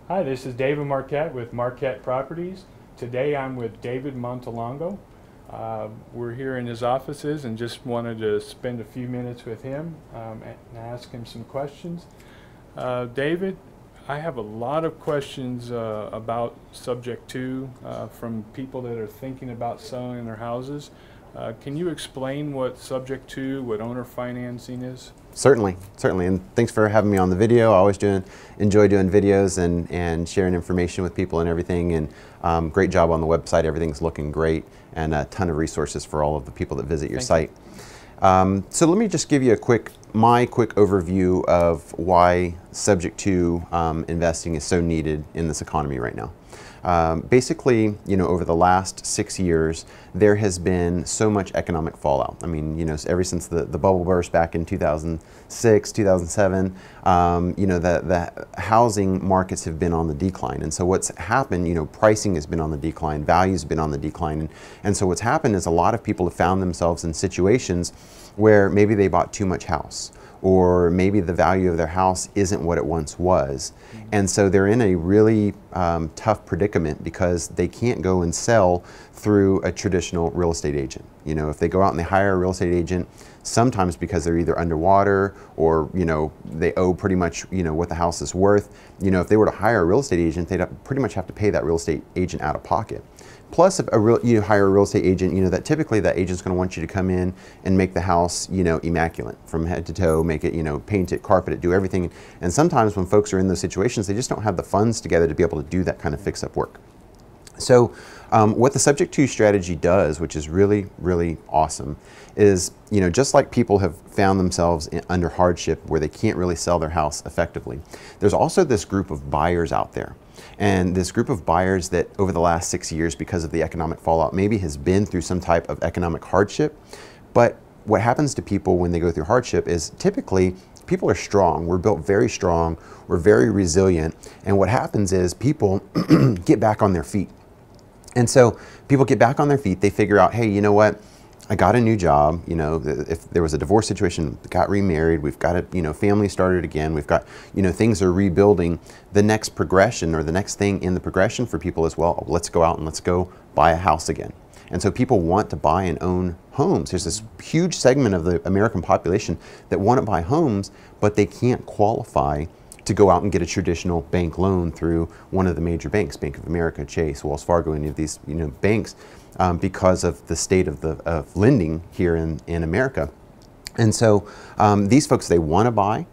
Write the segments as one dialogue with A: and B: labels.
A: Hi, this is David Markette with Markette Properties. Today I'm with David Montelongo. We're here in his offices and just wanted to spend a few minutes with him and ask him some questions. David, I have a lot of questions about Subject 2 from people that are thinking about selling their houses. Can you explain what Subject 2, what owner financing is?
B: Certainly, certainly, and thanks for having me on the video. I always enjoy doing videos and sharing information with people and everything, and great job on the website. Everything's looking great, and a ton of resources for all of the people that visit your site. So let me just give you my quick overview of why Subject to investing is so needed in this economy right now. Basically, over the last 6 years, there has been so much economic fallout. I mean, ever since the bubble burst back in 2006, 2007, the housing markets have been on the decline. And so what's happened, pricing has been on the decline, values have been on the decline. And so what's happened is a lot of people have found themselves in situations where maybe they bought too much house, or maybe the value of their house isn't what it once was. And so they're in a really tough predicament because they can't go and sell through a traditional real estate agent. If they go out and they hire a real estate agent, sometimes because they're either underwater or they owe pretty much what the house is worth. If they were to hire a real estate agent, they'd pretty much have to pay that real estate agent out of pocket. Plus, if you hire a real estate agent, that typically that agent's going to want you to come in and make the house, immaculate from head to toe, make it, paint it, carpet it, do everything. And sometimes when folks are in those situations, they just don't have the funds together to be able to do that kind of fix-up work. So what the Subject to strategy does, which is really, really awesome, is, just like people have found themselves under hardship where they can't really sell their house effectively, there's also this group of buyers out there. And this group of buyers that over the last 6 years, because of the economic fallout, maybe has been through some type of economic hardship. But what happens to people when they go through hardship is typically people are strong. We're built very strong. We're very resilient. And what happens is people get back on their feet. And so people get back on their feet. They figure out, hey, you know what? I got a new job. If there was a divorce situation, got remarried, we've got a family started again, we've got things are rebuilding. The next progression or the next thing in the progression for people is, well, let's go out and let's go buy a house again. And so people want to buy and own homes. There's this huge segment of the American population that want to buy homes, but they can't qualify to go out and get a traditional bank loan through one of the major banks, Bank of America, Chase, Wells Fargo, any of these banks, because of the state of lending here in America. And so these folks, they want to buy,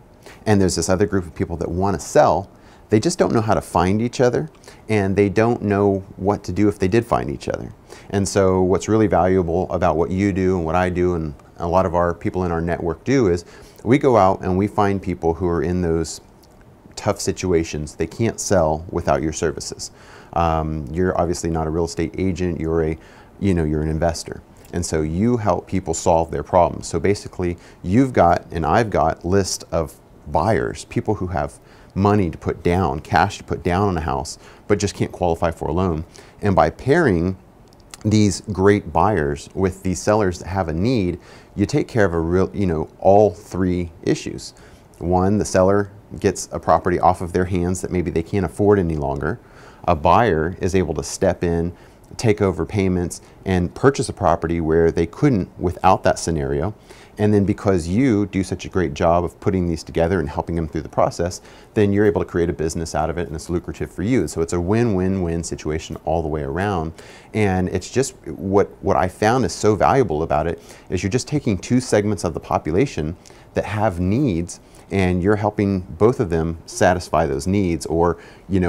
B: and there's this other group of people that want to sell. They just don't know how to find each other, and they don't know what to do if they did find each other. And so what's really valuable about what you do and what I do and a lot of our people in our network do is we go out and we find people who are in those tough situations. They can't sell without your services. You're obviously not a real estate agent. You're an investor, and so you help people solve their problems. So basically, you've got and I've got list of buyers, people who have money to put down, cash to put down on a house, but just can't qualify for a loan. And by pairing these great buyers with these sellers that have a need, you take care of a real, all three issues. One, the seller gets a property off of their hands that maybe they can't afford any longer. A buyer is able to step in, take over payments, and purchase a property where they couldn't without that scenario. And then because you do such a great job of putting these together and helping them through the process, then you're able to create a business out of it, and it's lucrative for you. So it's a win-win-win situation all the way around. And it's just what I found is so valuable about it is you're just taking two segments of the population that have needs, and you're helping both of them satisfy those needs, or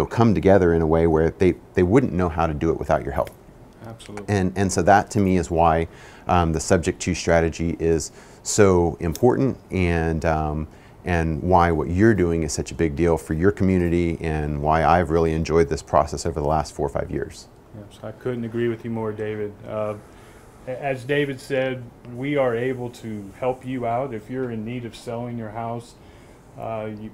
B: come together in a way where they wouldn't know how to do it without your help.
A: Absolutely.
B: And so that to me is why the Subject to strategy is so important, and why what you're doing is such a big deal for your community, and why I've really enjoyed this process over the last 4 or 5 years.
A: Yes, I couldn't agree with you more, David. As David said, we are able to help you out if you're in need of selling your house.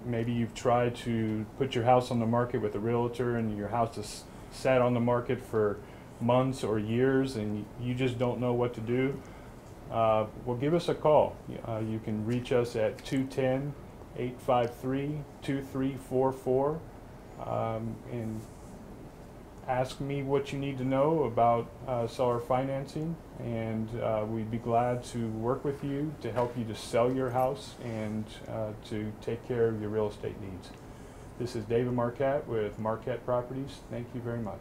A: Maybe you've tried to put your house on the market with a realtor, and your house is sat on the market for months or years, and you just don't know what to do. Well, give us a call. You can reach us at 210-853-2344. and ask me what you need to know about seller financing, and we'd be glad to work with you to help you to sell your house and to take care of your real estate needs. This is David Markette with Markette Properties. Thank you very much.